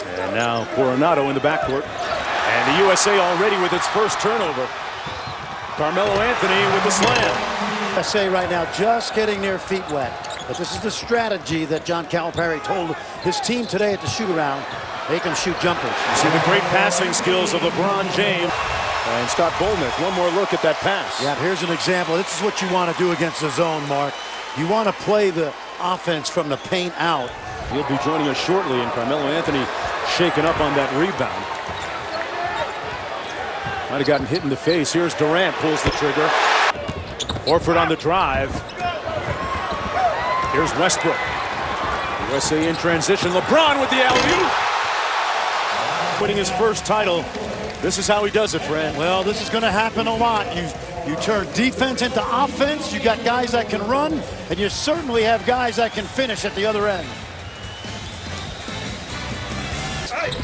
And now Coronado in the backcourt. And the USA already with its first turnover. Carmelo Anthony with the slam. USA right now just getting their feet wet. But this is the strategy that John Calipari told his team today at the shoot-around. They can shoot jumpers. You see the great passing skills of LeBron James. And Scott Bolnick, one more look at that pass. Yeah, here's an example. This is what you want to do against the zone, Mark. You want to play the offense from the paint out. He'll be joining us shortly, and Carmelo Anthony shaken up on that rebound. Might have gotten hit in the face. Here's Durant, pulls the trigger. Horford on the drive. Here's Westbrook. USA in transition. LeBron with the alley-oop. Winning his first title. This is how he does it, Fred. Well, this is going to happen a lot. You turn defense into offense. You got guys that can run, and you certainly have guys that can finish at the other end.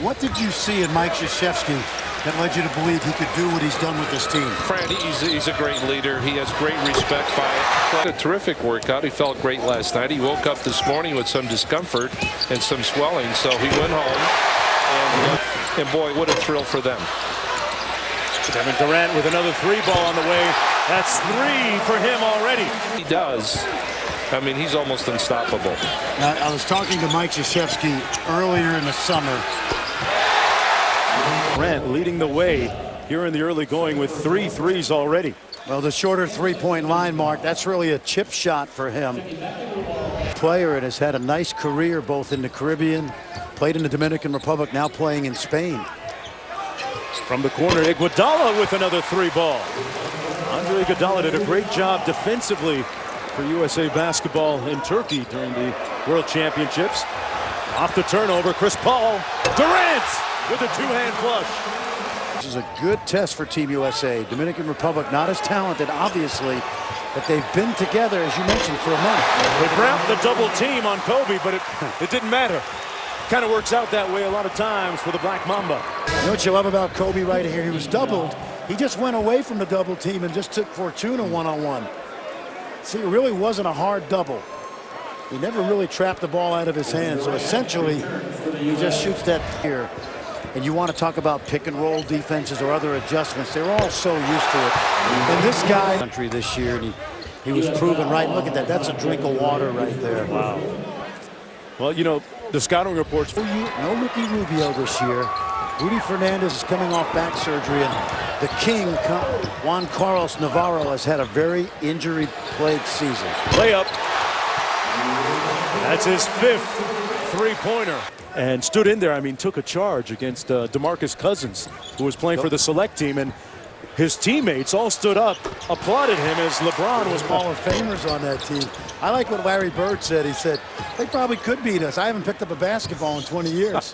What did you see in Mike Krzyzewski that led you to believe he could do what he's done with this team? Fred, he's a great leader. He has great respect by a terrific workout. He felt great last night. He woke up this morning with some discomfort and some swelling, so he went home. And boy, what a thrill for them. Kevin Durant with another three ball on the way. That's three for him already. He does. I mean, he's almost unstoppable. I was talking to Mike Krzyzewski earlier in the summer. Durant leading the way here in the early going with 3 threes already. Well, the shorter three-point line, Mark, that's really a chip shot for him. Player and has had a nice career both in the Caribbean, played in the Dominican Republic, now playing in Spain. From the corner, Iguodala with another three ball. Andre Iguodala did a great job defensively for USA basketball in Turkey during the World Championships. Off the turnover, Chris Paul. Durant with a two-hand flush. This is a good test for Team USA. Dominican Republic not as talented, obviously, but they've been together, as you mentioned, for a month. They grabbed the double team on Kobe, but it didn't matter. Kind of works out that way a lot of times for the Black Mamba. You know what you love about Kobe right here? He was doubled. He just went away from the double team and just took Fortuna one-on-one. See, it really wasn't a hard double. He never really trapped the ball out of his hands. So essentially, he just shoots that here. And you want to talk about pick and roll defenses or other adjustments. They're all so used to it. And this guy country this year, and he was proven right. Look at that. That's a drink of water right there. Wow. Well, you know, the scouting reports. No Ricky Rubio this year. Rudy Fernandez is coming off back surgery, and the king, Juan Carlos Navarro, has had a very injury-plagued season. Layup. That's his 5th three-pointer. And stood in there, I mean, took a charge against DeMarcus Cousins, who was playing for the select team, and his teammates all stood up, applauded him as LeBron was Hall of Famers on that team. I like what Larry Bird said. He said, they probably could beat us. I haven't picked up a basketball in 20 years.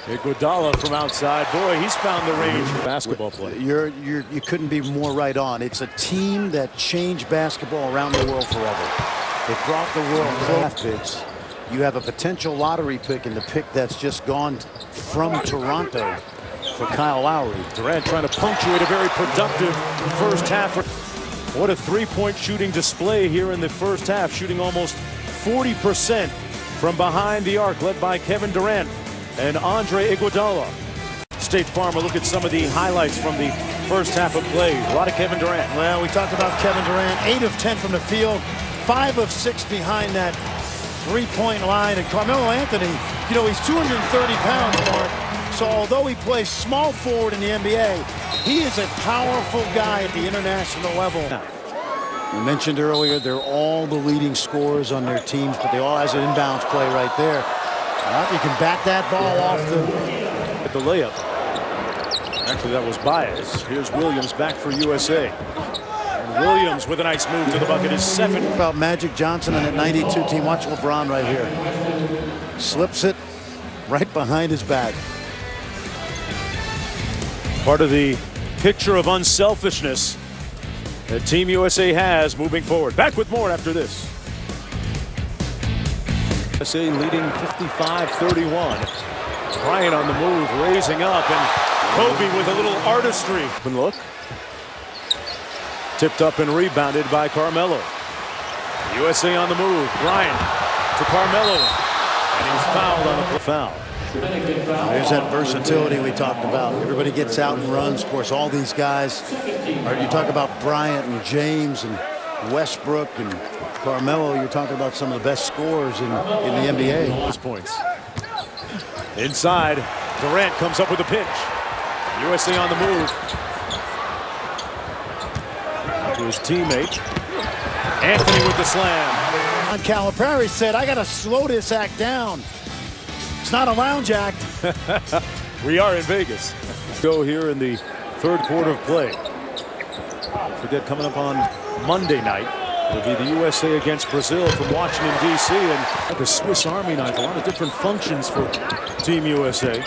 Iguodala from outside. Boy, he's found the range for basketball play. You couldn't be more right on. It's a team that changed basketball around the world forever. They brought the world draft picks. You have a potential lottery pick, and the pick that's just gone from Toronto for Kyle Lowry. Durant trying to punctuate a very productive first half. What a three-point shooting display here in the first half, shooting almost 40% from behind the arc, led by Kevin Durant and Andre Iguodala. State Farm, a look at some of the highlights from the first half of play. A lot of Kevin Durant. Well, we talked about Kevin Durant, 8 of 10 from the field, 5 of 6 behind that three-point line. And Carmelo Anthony, you know, he's 230 pounds, Mark. So although he plays small forward in the NBA, he is a powerful guy at the international level. We mentioned earlier, they're all the leading scorers on their teams, but they all has an inbounds play right there. Well, you can bat that ball off the layup. Actually, that was Baez. Here's Williams back for USA. And Williams with a nice move to the bucket is 7. About Magic Johnson and that 92 team. Watch LeBron right here. Slips it right behind his back. Part of the picture of unselfishness that Team USA has moving forward. Back with more after this. USA leading 55-31. Bryant on the move, raising up, and Kobe with a little artistry. And look. Tipped up and rebounded by Carmelo. USA on the move. Bryant to Carmelo. And he's fouled on a foul. There's that versatility we talked about. Everybody gets out and runs. Of course, all these guys, you talk about Bryant and James and Westbrook and Carmelo, you're talking about some of the best scorers in the NBA. Points. Inside, Durant comes up with a pinch. USA on the move. To his teammate. Anthony with the slam. Calipari said, I got to slow this act down. It's not a lounge act. We are in Vegas. Go here in the third quarter of play. Forget, coming up on Monday night, it'll be the USA against Brazil from Washington, D.C. and like a Swiss Army knife, a lot of different functions for Team USA.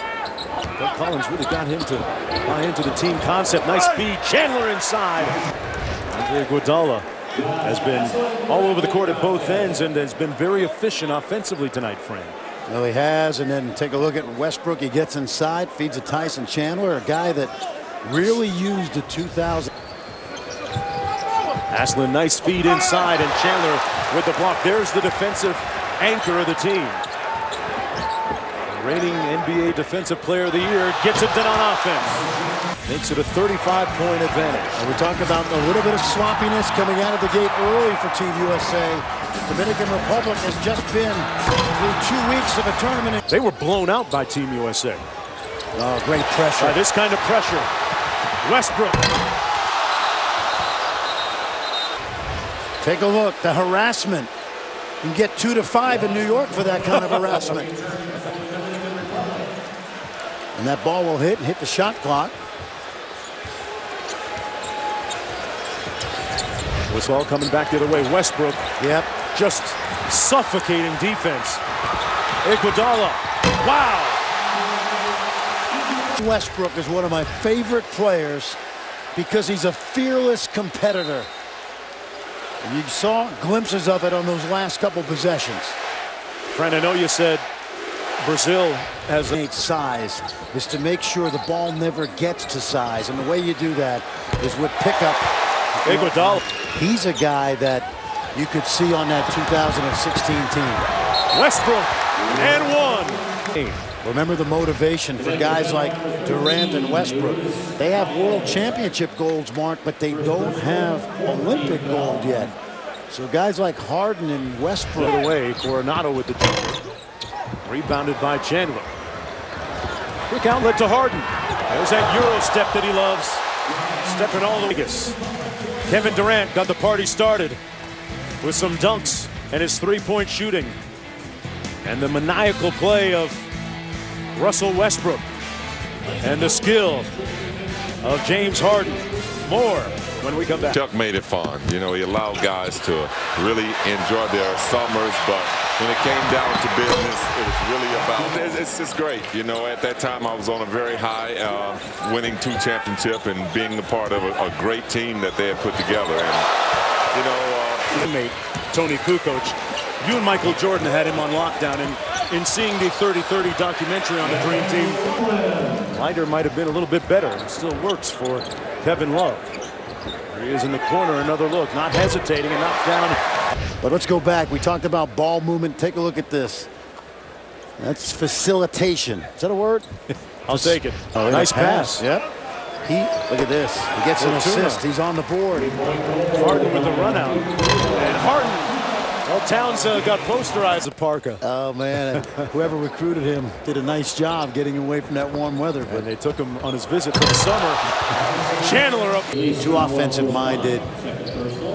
Doug Collins really got him to buy into the team concept. Nice feed. Chandler inside. Andre Iguodala has been all over the court at both ends and has been very efficient offensively tonight, Fran. Well, he has, and then take a look at Westbrook. He gets inside, feeds a Tyson Chandler, a guy that really used the 2000. Aslan, nice feed inside, and Chandler with the block. There's the defensive anchor of the team. The reigning NBA Defensive Player of the Year gets it done on offense. Makes it a 35-point advantage. And we talked about a little bit of sloppiness coming out of the gate early for Team USA. Dominican Republic has just been through 2 weeks of a tournament. They were blown out by Team USA. Oh, great pressure. By this kind of pressure. Westbrook. Take a look, the harassment. You can get 2 to 5 in New York for that kind of harassment. And that ball will hit and hit the shot clock. Whistle coming back the other way. Westbrook. Yep. Just suffocating defense. Iguodala. Wow. Westbrook is one of my favorite players because he's a fearless competitor. And you saw glimpses of it on those last couple possessions. Friend, I know you said Brazil has size is to make sure the ball never gets to size. And the way you do that is with pickup. Iguodala. He's a guy that you could see on that 2016 team. Westbrook and one. Remember the motivation for guys like Durant and Westbrook. They have world championship golds, Mark, but they don't have Olympic gold yet. So guys like Harden and Westbrook. Away, Coronado with the jumper. Rebounded by Chandler. Quick outlet to Harden. There's that Euro step that he loves. Stepping all the Vegas. Kevin Durant got the party started with some dunks and his three-point shooting. And the maniacal play of Russell Westbrook. And the skill of James Harden. More when we come back. Chuck made it fun. You know, he allowed guys to really enjoy their summers, but when it came down to business, it was really about, it's just great. You know, at that time I was on a very high, winning 2 championships and being a part of a great team that they had put together. And, you know, teammate Tony Kukoc, you and Michael Jordan had him on lockdown, and in seeing the 30-30 documentary on the Dream Team, Leiter might have been a little bit better. It still works for Kevin Love. There he is in the corner, another look, not hesitating, and knocked down. But let's go back. We talked about ball movement. Take a look at this. That's facilitation. Is that a word? I'll take it. Oh, nice pass. Yep. Look at this. He gets an assist. He's on the board. Harden with the run out. And Harden. Well, Towns got posterized at Parka. Oh, man. Whoever recruited him did a nice job getting away from that warm weather. And they took him on his visit for the summer. Chandler up. Too offensive-minded.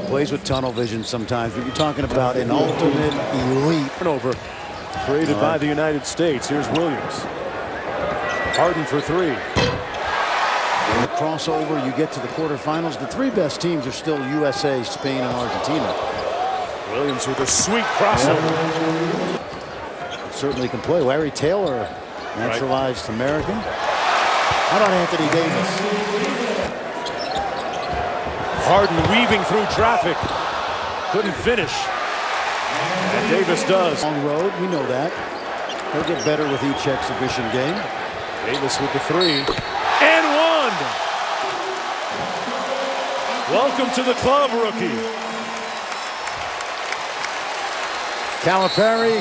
Plays with tunnel vision sometimes. But you're talking about an ultimate elite. Turnover created by the United States. Here's Williams. Harden for 3. In the crossover, you get to the quarterfinals. The 3 best teams are still USA, Spain, and Argentina. Williams with a sweet crossover. Certainly can play. Larry Taylor, naturalized American. How about Anthony Davis? Harden weaving through traffic. Couldn't finish. And Davis does. Long road, we know that. He'll get better with each exhibition game. Davis with the 3. And 1! Welcome to the club, rookie. Calipari.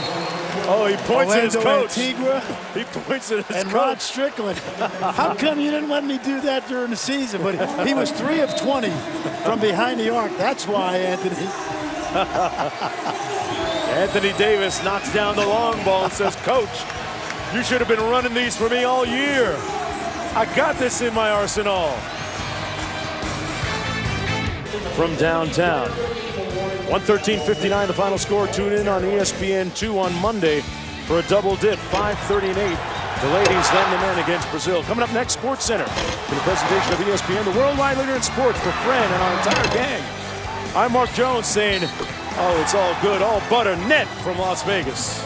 Oh, he points at his Orlando coach. Antigua, He points at his and coach. Rod Strickland. How come you didn't let me do that during the season? But he was 3 of 20 from behind the arc. That's why, Anthony. Anthony Davis knocks down the long ball and says, "Coach, you should have been running these for me all year. I got this in my arsenal." From downtown. 113.59 the final score. Tune in on ESPN2 on Monday for a double dip. 5:30 and 8. The ladies, then the men against Brazil. Coming up next, Sports Center. For the presentation of ESPN, the worldwide leader in sports, for Fran and our entire gang. I'm Mark Jones saying, oh, it's all good, all butter, net from Las Vegas.